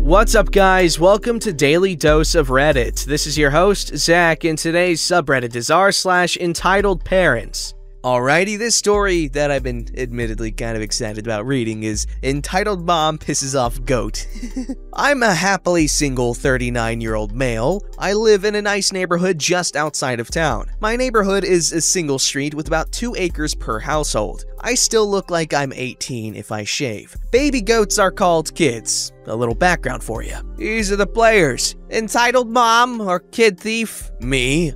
What's up, guys? Welcome to Daily Dose of Reddit. This is your host, Zach, and today's subreddit is r/EntitledParents. Alrighty, this story that I've been admittedly kind of excited about reading is Entitled Mom Pisses Off Goat. I'm a happily single 39-year-old male. I live in a nice neighborhood just outside of town. My neighborhood is a single street with about 2 acres per household. I still look like I'm 18 if I shave. Baby goats are called kids. A little background for you. These are the players. Entitled Mom or Kid Thief. Me.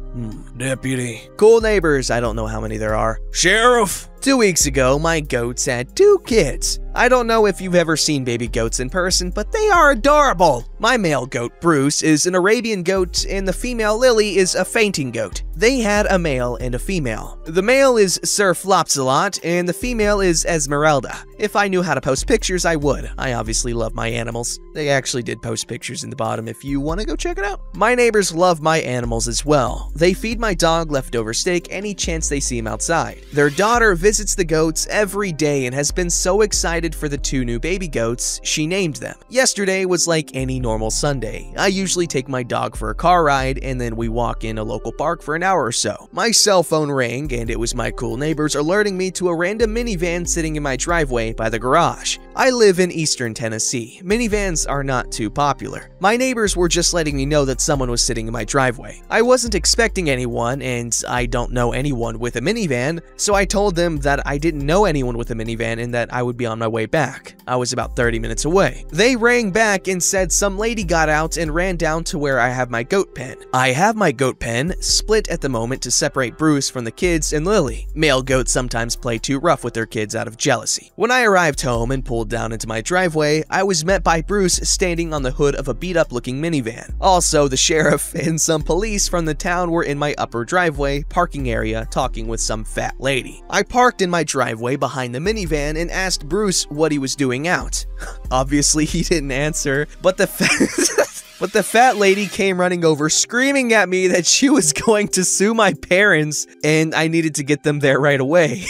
Deputy. Cool neighbors. I don't know how many there are. Sheriff. 2 weeks ago, my goats had 2 kids. I don't know if you've ever seen baby goats in person, but they are adorable. My male goat, Bruce, is an Arabian goat, and the female, Lily, is a fainting goat. They had a male and a female. The male is Sir Flopsalot, and the female is Esmeralda. If I knew how to post pictures, I would. I obviously love my animals. They actually did post pictures in the bottom if you want to go check it out. My neighbors love my animals as well. They feed my dog leftover steak any chance they see him outside. Their daughter visits the goats every day and has been so excited for the 2 new baby goats, she named them. Yesterday was like any normal Sunday. I usually take my dog for a car ride and then we walk in a local park for an hour or so. My cell phone rang and it was my cool neighbors alerting me to a random minivan sitting in my driveway by the garage. I live in eastern Tennessee. Minivans are not too popular. My neighbors were just letting me know that someone was sitting in my driveway. I wasn't expecting anyone and I don't know anyone with a minivan, so I told them that I didn't know anyone with a minivan and that I would be on my way back. I was about 30 minutes away. They rang back and said some lady got out and ran down to where I have my goat pen. I have my goat pen split at the moment to separate Bruce from the kids and Lily. Male goats sometimes play too rough with their kids out of jealousy. When I arrived home and pulled down into my driveway, I was met by Bruce standing on the hood of a beat-up looking minivan. Also, the sheriff and some police from the town were in my upper driveway parking area talking with some fat lady. I parked in my driveway behind the minivan and asked Bruce what he was doing out. Obviously, he didn't answer, but the fat lady came running over screaming at me that she was going to sue my parents and I needed to get them there right away.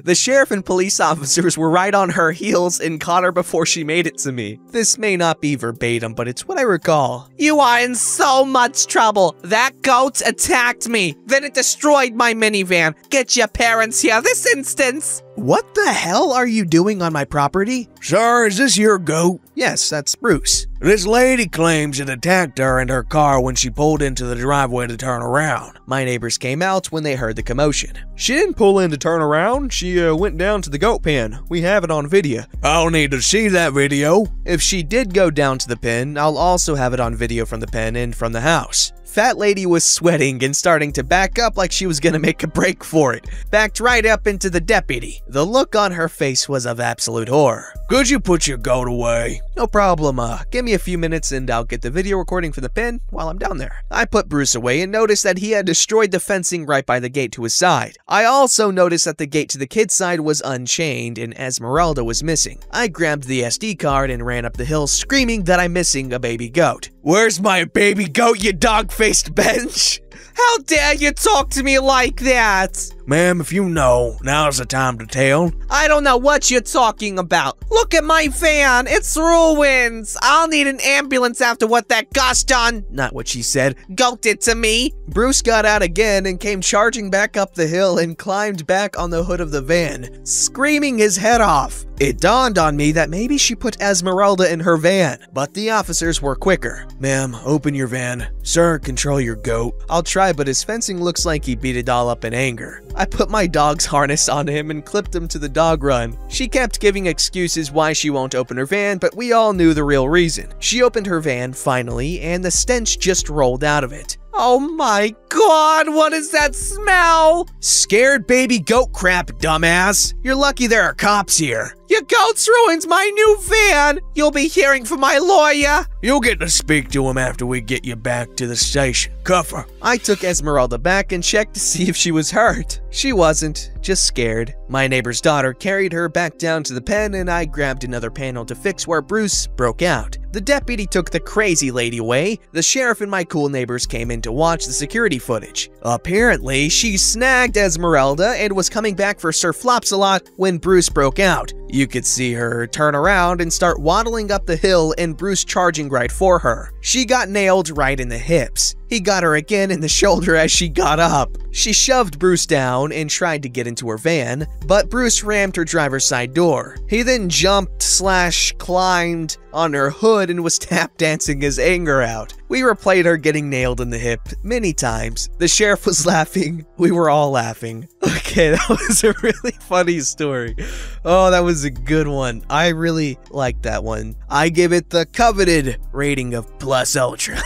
The sheriff and police officers were right on her heels and caught her before she made it to me. This may not be verbatim, but it's what I recall. You are in so much trouble. That goat attacked me. Then it destroyed my minivan. Get your parents here this instance. What the hell are you doing on my property? Sir, is this your goat? Yes, that's Bruce. This lady claims it attacked her and her car when she pulled into the driveway to turn around. My neighbors came out when they heard the commotion. She didn't pull in to turn around. She went down to the goat pen. We have it on video. I'll need to see that video. If she did go down to the pen, I'll also have it on video from the pen and from the house. Fat lady was sweating and starting to back up like she was gonna make a break for it. Backed right up into the deputy. The look on her face was of absolute horror. Could you put your goat away? No problem, give me a few minutes and I'll get the video recording for the pen while I'm down there. I put Bruce away and noticed that he had destroyed the fencing right by the gate to his side. I also noticed that the gate to the kid's side was unchained and Esmeralda was missing. I grabbed the SD card and ran up the hill screaming that I'm missing a baby goat. Where's my baby goat, you dog-faced bench? How dare you talk to me like that? Ma'am, if you know, now's the time to tell. I don't know what you're talking about. Look at my van, it's ruined. I'll need an ambulance after what that gosh done, not what she said, goat did to me. Bruce got out again and came charging back up the hill and climbed back on the hood of the van, screaming his head off. It dawned on me that maybe she put Esmeralda in her van, but the officers were quicker. Ma'am, open your van. Sir, control your goat. I'll try, but his fencing looks like he beat it all up in anger. I put my dog's harness on him and clipped him to the dog run. She kept giving excuses why she won't open her van, but we all knew the real reason. She opened her van finally, and the stench just rolled out of it. Oh my god, what is that smell? Scared baby goat crap, dumbass. You're lucky there are cops here. Your goats ruined my new van. You'll be hearing from my lawyer. You'll get to speak to him after we get you back to the station. Cuff her. I took Esmeralda back and checked to see if she was hurt. She wasn't, just scared. My neighbor's daughter carried her back down to the pen and I grabbed another panel to fix where Bruce broke out. The deputy took the crazy lady away. The sheriff and my cool neighbors came in to watch the security footage. Apparently, she snagged Esmeralda and was coming back for Sir Flopsalot when Bruce broke out. You could see her turn around and start waddling up the hill and Bruce charging right for her. She got nailed right in the hips. He got her again in the shoulder as she got up. She shoved Bruce down and tried to get into her van, but Bruce rammed her driver's side door. He then jumped/climbed on her hood and was tap dancing his anger out. We replayed her getting nailed in the hip many times. The sheriff was laughing. We were all laughing. Okay, that was a really funny story. Oh, that was a good one. I really liked that one. I give it the coveted rating of plus ultra.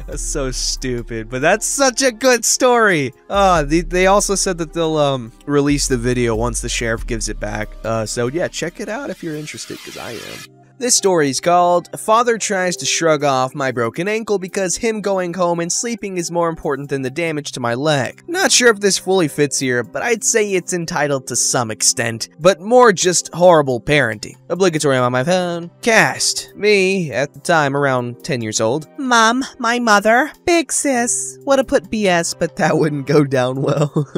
That's so stupid, but that's such a good story. They also said that they'll release the video once the sheriff gives it back. So yeah, check it out if you're interested, because I am. This story is called Father Tries to Shrug Off My Broken Ankle Because Him Going Home and Sleeping Is More Important Than the Damage to My Leg. Not sure if this fully fits here, but I'd say it's entitled to some extent, but more just horrible parenting. Obligatory on my phone. Cast. Me, at the time around 10 years old. Mom, my mother. Big sis. Would've put BS, but that wouldn't go down well.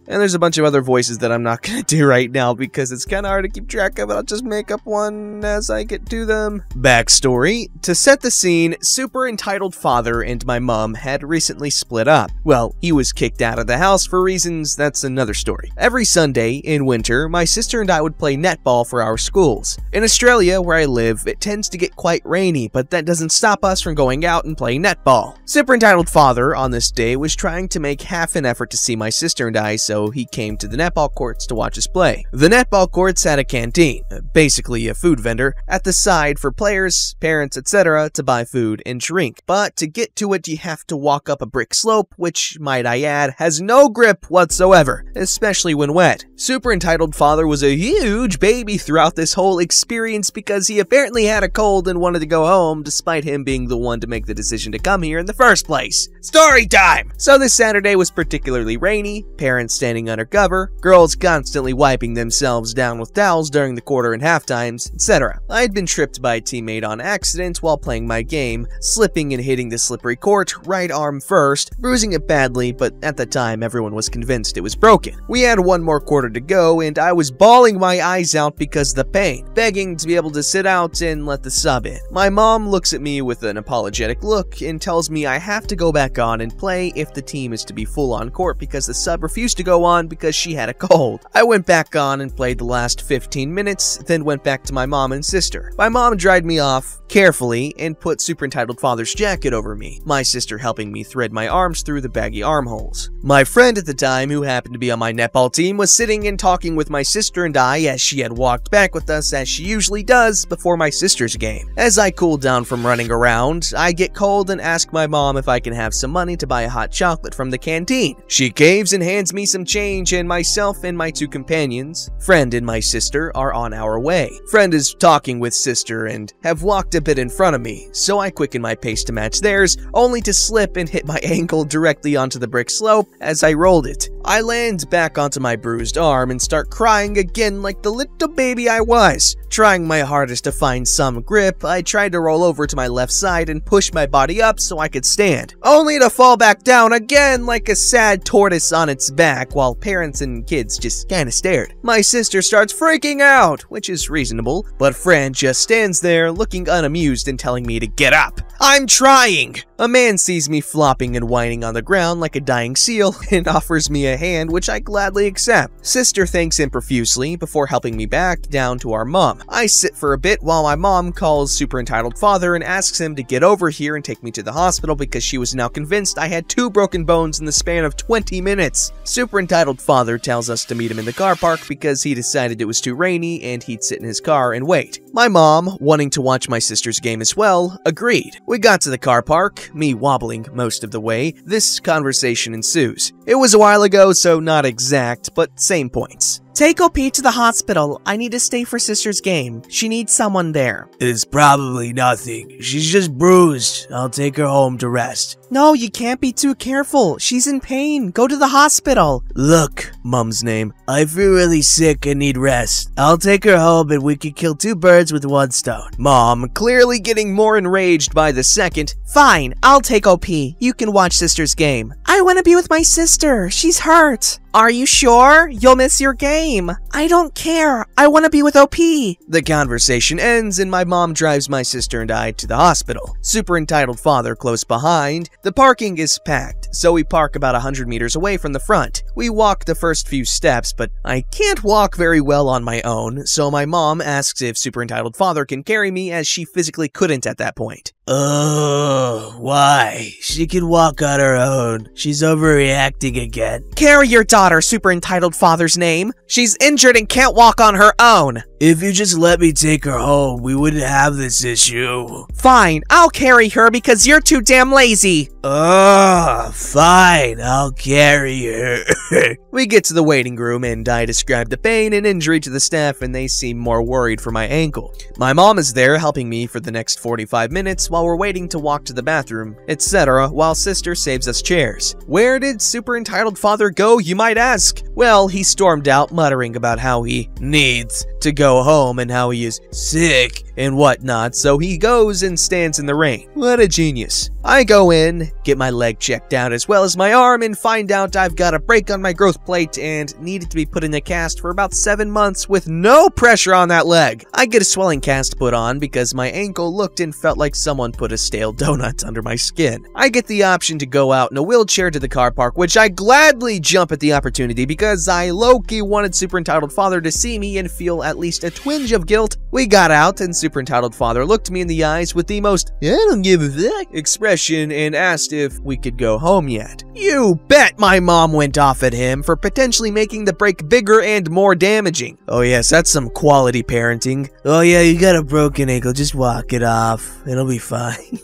And there's a bunch of other voices that I'm not gonna do right now because it's kinda hard to keep track of it. I'll just make up one as I get to them. Backstory. To set the scene, super entitled father and my mom had recently split up. Well, he was kicked out of the house for reasons that's another story. Every Sunday in winter, my sister and I would play netball for our schools. In Australia, where I live, it tends to get quite rainy, but that doesn't stop us from going out and playing netball. Super entitled father on this day was trying to make half an effort to see my sister and I, so he came to the netball courts to watch us play. The netball courts had a canteen, basically a food vendor, at the side for players, parents, etc. to buy food and drink. But to get to it, you have to walk up a brick slope, which, might I add, has no grip whatsoever, especially when wet. Super entitled father was a huge baby throughout this whole experience because he apparently had a cold and wanted to go home, despite him being the one to make the decision to come here in the first place. Story time! So this Saturday was particularly rainy, parents standing under cover, girls constantly wiping themselves down with towels during the quarter and half times, etc. I had been tripped by a teammate on accident while playing my game, slipping and hitting the slippery court, right arm first, bruising it badly, but at the time everyone was convinced it was broken. We had one more quarter to go and I was bawling my eyes out because of the pain, begging to be able to sit out and let the sub in. My mom looks at me with an apologetic look and tells me I have to go back on and play if the team is to be full on court because the sub refused to go on because she had a cold. I went back on and played the last 15 minutes, then went back to my mom and sister. My mom dried me off carefully and put super entitled father's jacket over me, my sister helping me thread my arms through the baggy armholes. My friend at the time, who happened to be on my netball team, was sitting and talking with my sister and I as she had walked back with us as she usually does before my sister's game. As I cooled down from running around, I get cold and ask my mom if I can have some money to buy a hot chocolate from the canteen. She caves and hands me some change, and myself and my two companions, friend and my sister, are on our way. Friend is talking with sister and have walked a bit in front of me, so I quicken my pace to match theirs, only to slip and hit my ankle directly onto the brick slope as I rolled it. I land back onto my bruised arm and start crying again like the little baby I was. Trying my hardest to find some grip, I tried to roll over to my left side and push my body up so I could stand, only to fall back down again like a sad tortoise on its back while parents and kids just kinda stared. My sister starts freaking out, which is reasonable, but friend just stands there looking unamused and telling me to get up. I'm trying! A man sees me flopping and whining on the ground like a dying seal and offers me a hand, which I gladly accept. Sister thanks him profusely before helping me back down to our mom. I sit for a bit while my mom calls super entitled father and asks him to get over here and take me to the hospital because she was now convinced I had 2 broken bones in the span of 20 minutes. Super entitled father tells us to meet him in the car park because he decided it was too rainy and he'd sit in his car and wait. My mom, wanting to watch my sister's game as well, agreed. We got to the car park, me wobbling most of the way. This conversation ensues. It was a while ago, so not exact, but same points. Take OP to the hospital. I need to stay for sister's game. She needs someone there. It's probably nothing. She's just bruised. I'll take her home to rest. No, you can't be too careful. She's in pain. Go to the hospital. Look, Mom's name. I feel really sick and need rest. I'll take her home and we can kill 2 birds with 1 stone. Mom, clearly getting more enraged by the second. Fine, I'll take OP. You can watch sister's game. I want to be with my sister. She's hurt. Are you sure? You'll miss your game. name? I don't care. I want to be with OP. The conversation ends and my mom drives my sister and I to the hospital. Super entitled father close behind. The parking is packed, so we park about 100 meters away from the front. We walk the first few steps, but I can't walk very well on my own, so my mom asks if super entitled father can carry me as she physically couldn't at that point. Oh, why? She can walk on her own. She's overreacting again. Carry your daughter, super entitled father's name. She's injured and can't walk on her own. If you just let me take her home, we wouldn't have this issue. Fine, I'll carry her because you're too damn lazy. Fine, I'll carry her. We get to the waiting room and I describe the pain and injury to the staff and they seem more worried for my ankle. My mom is there helping me for the next 45 minutes while we're waiting to walk to the bathroom, etc., while sister saves us chairs. Where did super entitled father go, you might ask? Well, he stormed out muttering about how he needs to go home and how he is sick and whatnot, so he goes and stands in the rain. What a genius. I go in, get my leg checked out as well as my arm, and find out I've got a break on my growth plate and needed to be put in a cast for about 7 months with no pressure on that leg. I get a swelling cast put on because my ankle looked and felt like someone put a stale donut under my skin. I get the option to go out in a wheelchair to the car park, which I gladly jump at the opportunity because I low-key wanted super entitled father to see me and feel at least a twinge of guilt. We got out and super entitled father looked me in the eyes with the most "I don't give a fuck" expression and asked if we could go home yet. You bet my mom went off at him for potentially making the break bigger and more damaging. Oh yes, that's some quality parenting. Oh yeah, you got a broken ankle, just walk it off. It'll be fine.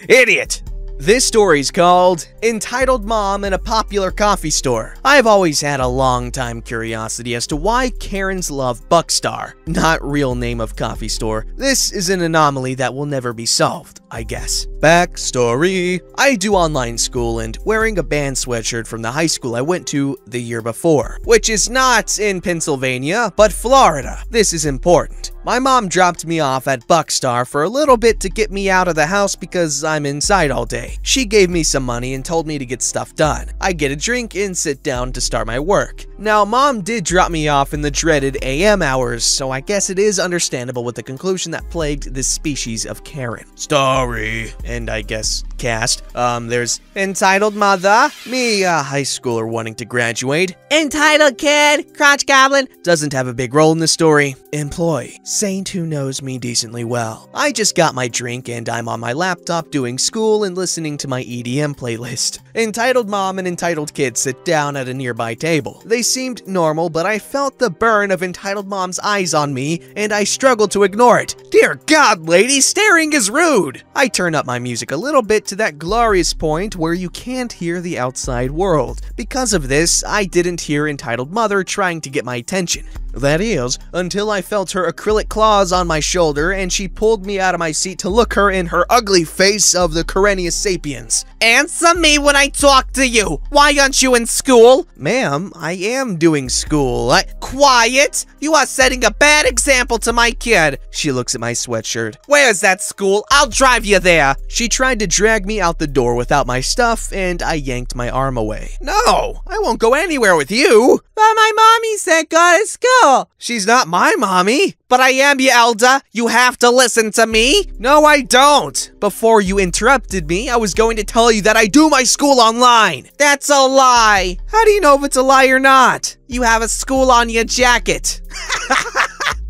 Idiot! This story's called Entitled Mom in a Popular Coffee Store. I've always had a long-time curiosity as to why Karens love Buckstar, not real name of coffee store. This is an anomaly that will never be solved, I guess. Backstory. I do online school and wearing a band sweatshirt from the high school I went to the year before, which is not in Pennsylvania, but Florida. This is important. My mom dropped me off at Buckstar for a little bit to get me out of the house because I'm inside all day. She gave me some money and told me to get stuff done. I get a drink and sit down to start my work. Now, mom did drop me off in the dreaded AM hours, so I guess it is understandable with the conclusion that plagued this species of Karen. Story. And I guess cast. There's entitled mother, me a high schooler wanting to graduate. Entitled kid, crotch goblin, doesn't have a big role in the story. Employee, saint who knows me decently well. I just got my drink and I'm on my laptop doing school and listening to my EDM playlist. Entitled mom and entitled kid sit down at a nearby table. They seemed normal, but I felt the burn of entitled mom's eyes on me and I struggled to ignore it. Dear God, lady, staring is rude. I turn up my music a little bit to that glorious point where you can't hear the outside world. Because of this, I didn't hear entitled mother trying to get my attention. That is, until I felt her acrylic claws on my shoulder and she pulled me out of my seat to look her in her ugly face of the Corenius sapiens. Answer me when I talk to you! Why aren't you in school? Ma'am, I am doing school. Quiet! You are setting a bad example to my kid. She looks at my sweatshirt. Where's that school? I'll drive you there. She tried to drag me out the door without my stuff and I yanked my arm away. No, I won't go anywhere with you. But my mommy said go to school. She's not my mommy. But I am, you elder. You have to listen to me. No, I don't. Before you interrupted me, I was going to tell you that I do my school online. That's a lie. How do you know if it's a lie or not? You have a school on your jacket.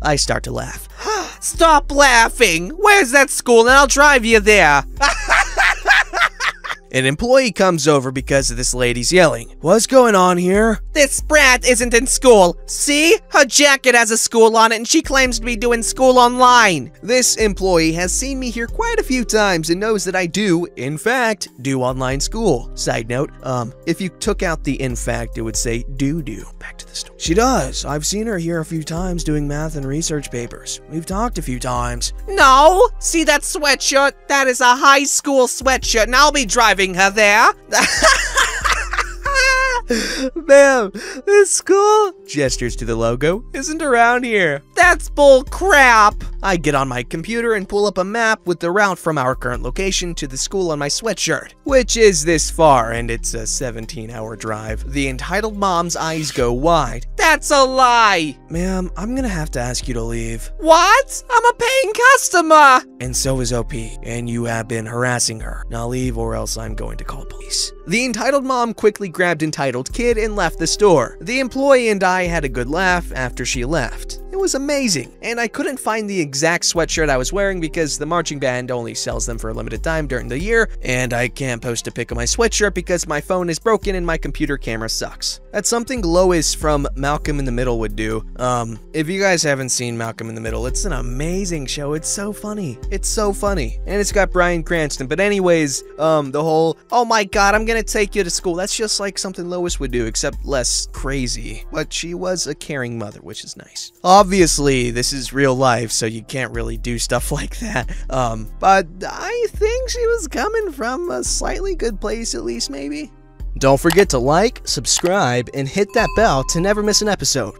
I start to laugh. Stop laughing. Where's that school and I'll drive you there. An employee comes over because of this lady's yelling. What's going on here? This brat isn't in school. See? Her jacket has a school on it and she claims to be doing school online. This employee has seen me here quite a few times and knows that I do, in fact, do online school. Side note, if you took out the in fact, it would say do. Back to the story. She does. I've seen her here a few times doing math and research papers. We've talked a few times. No! See that sweatshirt? That is a high school sweatshirt and I'll be driving her there. Ma'am, this school, gestures to the logo, isn't around here. That's bull crap. I get on my computer and pull up a map with the route from our current location to the school on my sweatshirt, which is this far, and it's a 17-hour drive. The entitled mom's eyes go wide. That's a lie! Ma'am, I'm gonna have to ask you to leave. What? I'm a paying customer! And so is OP, and you have been harassing her. Now leave or else I'm going to call police. The entitled mom quickly grabbed entitled kid and left the store. The employee and I had a good laugh after she left. It was amazing, and I couldn't find the exact sweatshirt I was wearing because the marching band only sells them for a limited time during the year, and I can't post a pic of my sweatshirt because my phone is broken and my computer camera sucks. That's something Lois from Malcolm in the Middle would do. If you guys haven't seen Malcolm in the Middle, it's an amazing show. It's so funny. It's so funny. And it's got Bryan Cranston. But anyways, the whole, oh my god, I'm gonna take you to school. That's just like something Lois would do, except less crazy. But she was a caring mother, which is nice. Obviously, this is real life, so you can't really do stuff like that. But I think she was coming from a slightly good place, at least, maybe. Don't forget to like, subscribe, and hit that bell to never miss an episode.